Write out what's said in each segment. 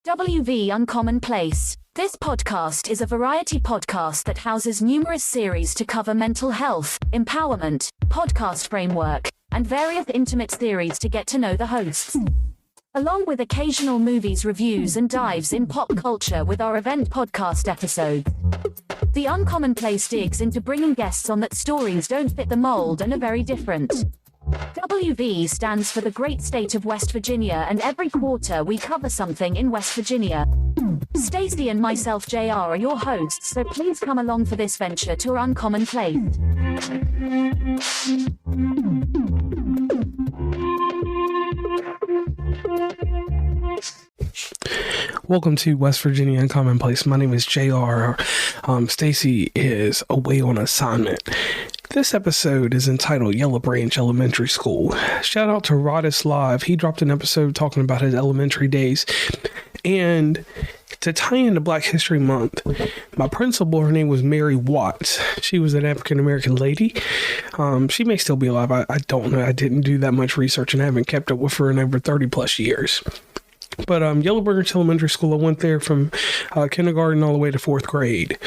WV Uncommon Place. This podcast is a variety podcast that houses numerous series to cover mental health, empowerment, podcast framework, and various intimate theories to get to know the hosts. Along with occasional movies reviews and dives in pop culture with our event podcast episodes. The Uncommon Place digs into bringing guests on that stories don't fit the mold and are very different. WV stands for the great state of West Virginia, and every quarter we cover something in West Virginia. Stacey and myself, JR, are your hosts, so please come along for this venture to our Uncommon Place. Welcome to West Virginia Uncommon Place. My name is JR. Stacey is away on assignment. This episode is entitled Yellow Branch Elementary School. Shout out to Rodis Live. He dropped an episode talking about his elementary days. And to tie into Black History Month, my principal, her name was Mary Watts. She was an African-American lady. She may still be alive. I don't know. I didn't do that much research and I haven't kept up with her in over 30 plus years. But Yellow Branch Elementary School, I went there from kindergarten all the way to fourth grade.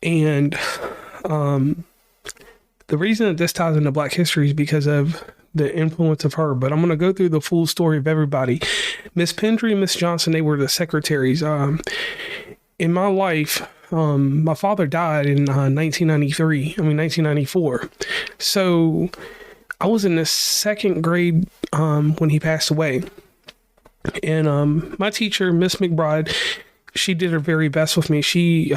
And the reason that this ties into Black history is because of the influence of her. But I'm going to go through the full story of everybody. Miss Pendry and Miss Johnson, they were the secretaries. In my life, my father died in 1994. So I was in the second grade when he passed away. And my teacher, Miss McBride, she did her very best with me. She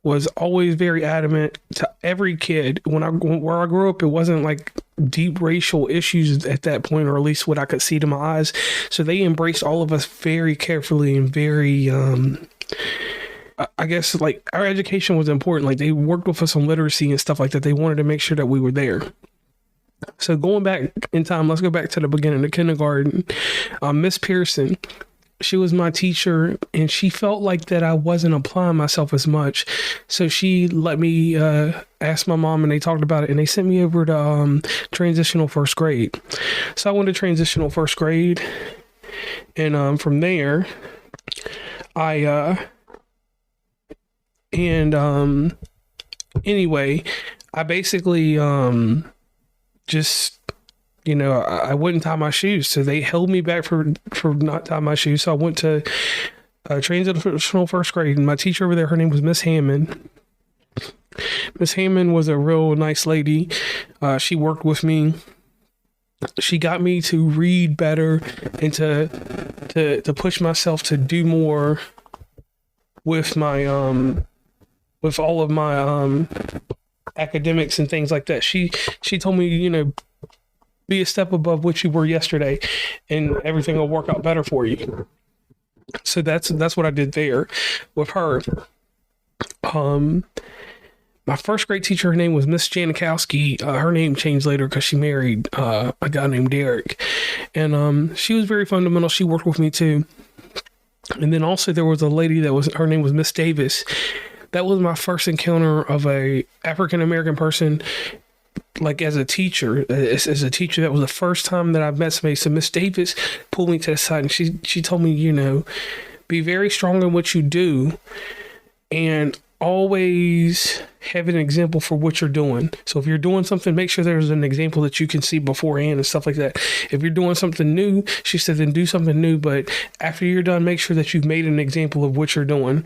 was always very adamant to every kid. Where I grew up, it wasn't like deep racial issues at that point, or at least what I could see to my eyes. So they embraced all of us very carefully and very, I guess, like, our education was important. Like, they worked with us on literacy and stuff like that. They wanted to make sure that we were there. So going back in time, let's go back to the beginning of kindergarten. Miss Pearson, she was my teacher, and she felt like that I wasn't applying myself as much. So she let me ask my mom, and they talked about it, and they sent me over to transitional first grade. So I went to transitional first grade, and from there, anyway, I basically just, you know, I wouldn't tie my shoes. So they held me back for not tying my shoes. So I went to transitional first grade, and my teacher over there, her name was Miss Hammond. Miss Hammond was a real nice lady. She worked with me. She got me to read better and to push myself to do more with my with all of my academics and things like that. She told me, you know, be a step above what you were yesterday and everything will work out better for you. So that's what I did there with her. My first grade teacher, her name was Miss Janikowski. Her name changed later because she married a guy named Derek. And she was very fundamental. She worked with me too. And then also there was a lady her name was Miss Davis. That was my first encounter of a African-American person, like as a teacher. As a teacher, that was the first time that I met somebody. So Miss Davis pulled me to the side, and she told me, you know, be very strong in what you do and always have an example for what you're doing. So if you're doing something, make sure there's an example that you can see beforehand and stuff like that. If you're doing something new, she said, then do something new. But after you're done, make sure that you've made an example of what you're doing.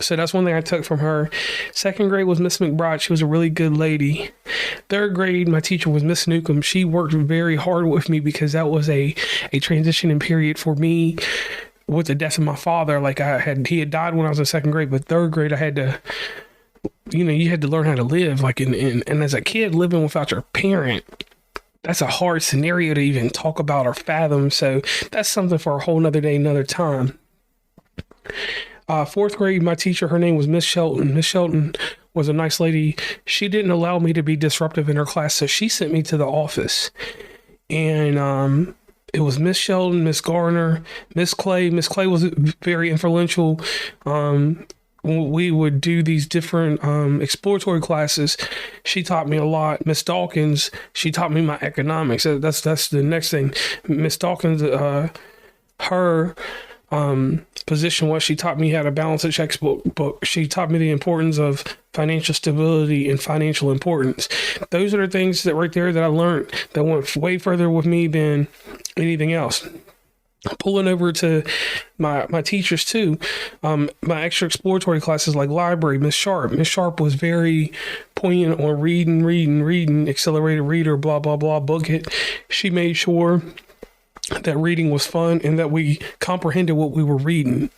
So that's one thing I took from her. Second grade was Miss McBride. She was a really good lady. Third grade, my teacher was Miss Newcomb. She worked very hard with me because that was a transitioning period for me with the death of my father. Like he had died when I was in second grade, but third grade I had to, you know, you had to learn how to live. Like and as a kid living without your parent, that's a hard scenario to even talk about or fathom. So that's something for a whole nother day, another time. Fourth grade, my teacher, her name was Miss Shelton. Miss Shelton was a nice lady. She didn't allow me to be disruptive in her class, so she sent me to the office. And it was Miss Shelton, Miss Garner, Miss Clay. Miss Clay was very influential. We would do these different exploratory classes. She taught me a lot. Miss Dawkins, she taught me my economics. That's the next thing. Miss Dawkins, her position was she taught me how to balance a checkbook. She taught me the importance of financial stability and financial importance. Those are the things that right there that I learned that went way further with me than anything else. Pulling over to my teachers too, my extra exploratory classes like library, Miss Sharp. Miss Sharp was very poignant on reading, accelerated reader, blah, blah, blah, book it. She made sure that reading was fun and that we comprehended what we were reading.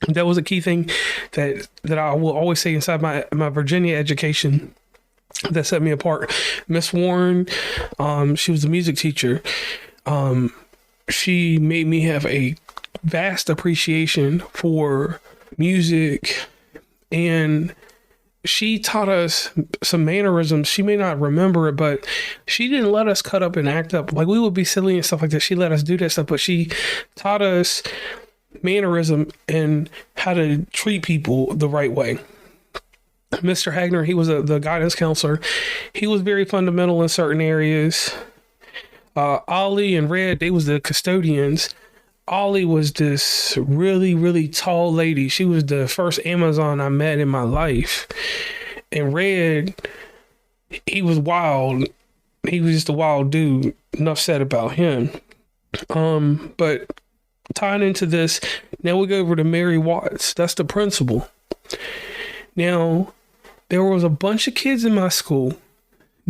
That was a key thing that I will always say inside my Virginia education that set me apart. Miss Warren, she was a music teacher. She made me have a vast appreciation for music, and she taught us some mannerisms. She may not remember it, but she didn't let us cut up and act up. Like, we would be silly and stuff like that. She let us do that stuff, but she taught us mannerism and how to treat people the right way. Mr. Hagner, he was the guidance counselor. He was very fundamental in certain areas. Ollie and Red, they was the custodians. Ollie was this really, really tall lady. She was the first Amazon I met in my life. And Red, he was wild. He was just a wild dude. Enough said about him. But tying into this, now we go over to Mary Watts. That's the principal. Now, there was a bunch of kids in my school.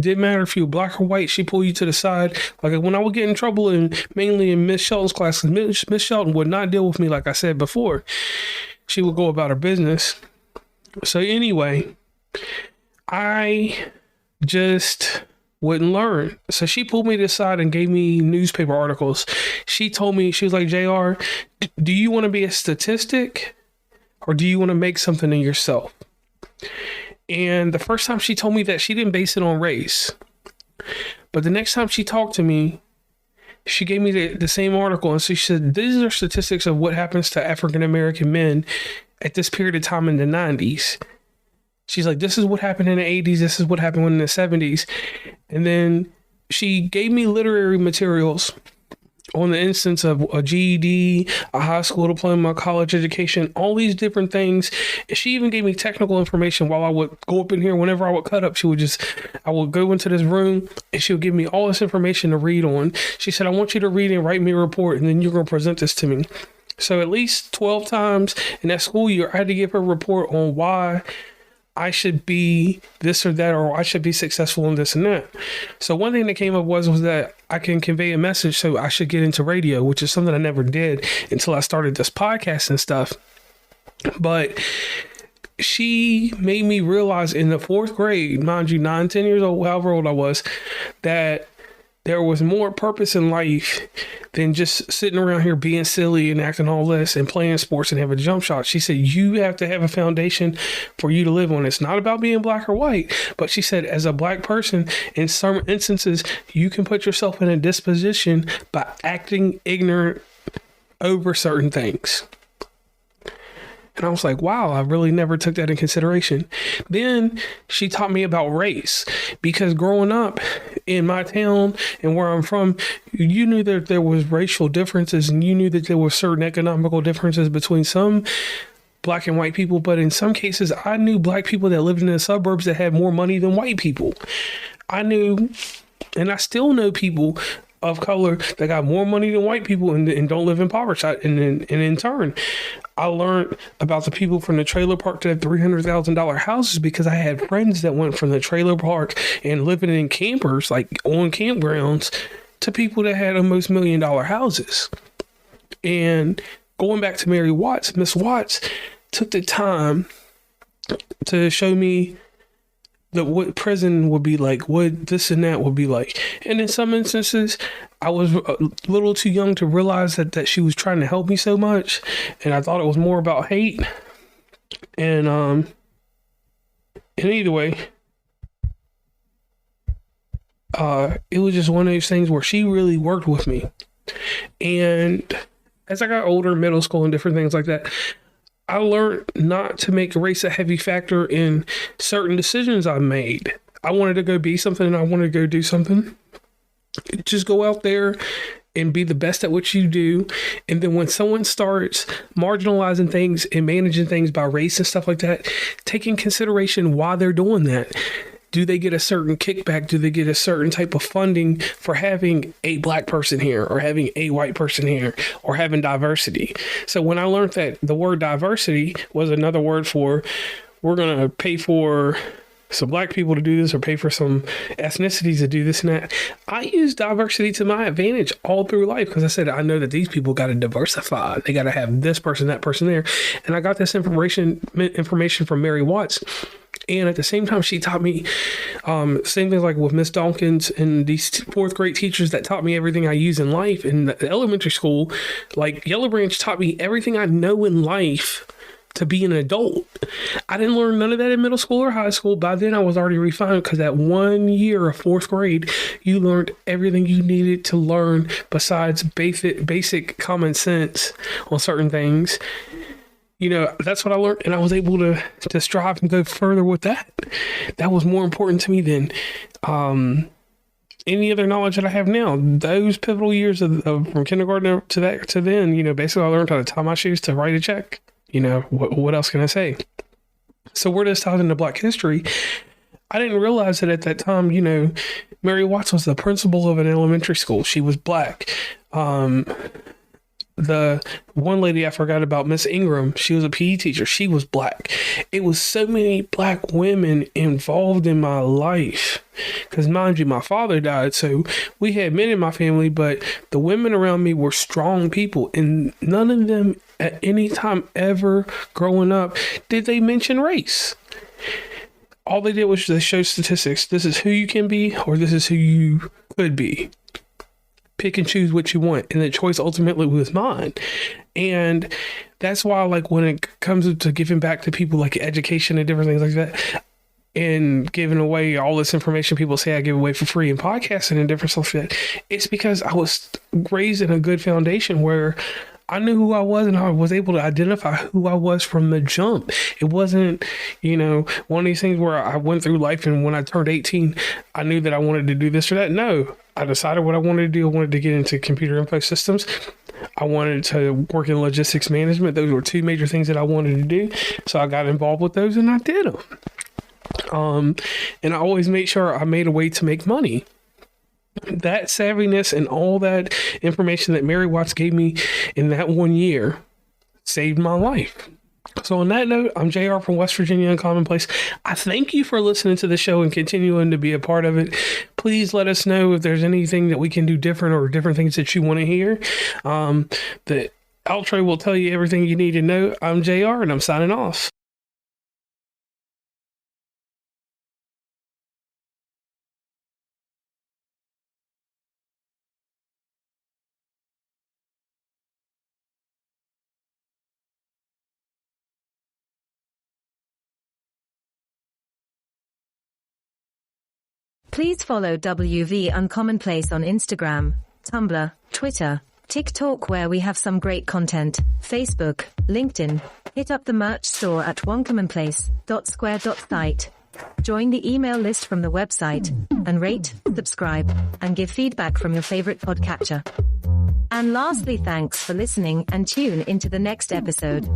Didn't matter if you were black or white, she pulled you to the side. Like, when I would get in trouble, and mainly in Miss Shelton's class, Miss Shelton would not deal with me like I said before. She would go about her business. So anyway, I just wouldn't learn. So she pulled me to the side and gave me newspaper articles. She told me, she was like, JR, do you want to be a statistic or do you want to make something of yourself? And the first time she told me that, she didn't base it on race. But the next time she talked to me, she gave me the same article. And so she said, these are statistics of what happens to African-American men at this period of time in the 90s. She's like, this is what happened in the 80s. This is what happened in the 70s. And then she gave me literary materials on the instance of a GED, a high school diploma, college education, all these different things. She even gave me technical information while I would go up in here. Whenever I would cut up, I would go into this room and she would give me all this information to read on. She said, I want you to read and write me a report, and then you're going to present this to me. So at least 12 times in that school year, I had to give her a report on why I should be this or that, or I should be successful in this and that. So one thing that came up was that I can convey a message, so I should get into radio, which is something I never did until I started this podcast and stuff. But she made me realize in the 4th grade, mind you, 9, 10 years old, however old I was, that there was more purpose in life than just sitting around here being silly and acting all this and playing sports and having jump shots. She said, you have to have a foundation for you to live on. It's not about being black or white. But she said, as a black person, in some instances, you can put yourself in a disposition by acting ignorant over certain things. And I was like, wow, I really never took that in consideration. Then she taught me about race, because growing up in my town and where I'm from, you knew that there was racial differences, and you knew that there were certain economical differences between some black and white people. But in some cases, I knew black people that lived in the suburbs that had more money than white people. I knew, and I still know people of color that got more money than white people and don't live in poverty. And in turn, I learned about the people from the trailer park that had $300,000 houses, because I had friends that went from the trailer park and living in campers, like on campgrounds, to people that had almost $1 million houses. And going back to Mary Watts, Miss Watts took the time to show me what prison would be like, what this and that would be like. And in some instances, I was a little too young to realize that she was trying to help me so much. And I thought it was more about hate. And either way, it was just one of those things where she really worked with me. And as I got older, middle school and different things like that, I learned not to make race a heavy factor in certain decisions I made. I wanted to go be something and I wanted to go do something. Just go out there and be the best at what you do. And then when someone starts marginalizing things and managing things by race and stuff like that, take in consideration why they're doing that. Do they get a certain kickback? Do they get a certain type of funding for having a black person here or having a white person here or having diversity? So when I learned that the word diversity was another word for, we're going to pay for some black people to do this or pay for some ethnicities to do this and that, I use diversity to my advantage all through life, because I said, I know that these people got to diversify. They got to have this person, that person there. And I got this information from Mary Watts. And at the same time, she taught me same things like with Miss Dawkins and these fourth grade teachers that taught me everything I use in life. In the elementary school, like Yellow Branch taught me everything I know in life to be an adult. I didn't learn none of that in middle school or high school. By then I was already refined, because that 1 year of fourth grade, you learned everything you needed to learn besides basic common sense on certain things. You know, that's what I learned, and I was able to strive and go further with that. That was more important to me than any other knowledge that I have now. Those pivotal years of from kindergarten to then, you know, basically I learned how to tie my shoes to write a check. You know, what else can I say? So where this ties into Black history, I didn't realize that at that time, you know, Mary Watts was the principal of an elementary school. She was Black. The one lady I forgot about, Miss Ingram, she was a PE teacher. She was Black. It was so many Black women involved in my life. Because mind you, my father died, so we had men in my family, but the women around me were strong people. And none of them at any time ever growing up did they mention race. All they did was they show statistics. This is who you can be, or this is who you could be. Pick and choose what you want, and the choice ultimately was mine. And that's why, like, when it comes to giving back to people, like education and different things like that, and giving away all this information people say I give away for free in podcasting and different stuff like that, it's because I was raised in a good foundation where I knew who I was, and I was able to identify who I was from the jump. It wasn't, you know, one of these things where I went through life and when I turned 18, I knew that I wanted to do this or that. No, I decided what I wanted to do. I wanted to get into computer info systems. I wanted to work in logistics management. Those were two major things that I wanted to do. So I got involved with those and I did them. And I always made sure I made a way to make money. That savviness and all that information that Mary Watts gave me in that 1 year saved my life. So on that note, I'm JR from West Virginia and Commonplace. I thank you for listening to the show and continuing to be a part of it. Please let us know if there's anything that we can do different or different things that you want to hear. The outro will tell you everything you need to know. I'm JR and I'm signing off. Please follow WV Uncommonplace on Instagram, Tumblr, Twitter, TikTok, where we have some great content, Facebook, LinkedIn. Hit up the merch store at oncommonplace.square.site. Join the email list from the website, and rate, subscribe, and give feedback from your favorite podcatcher. And lastly, thanks for listening, and tune into the next episode.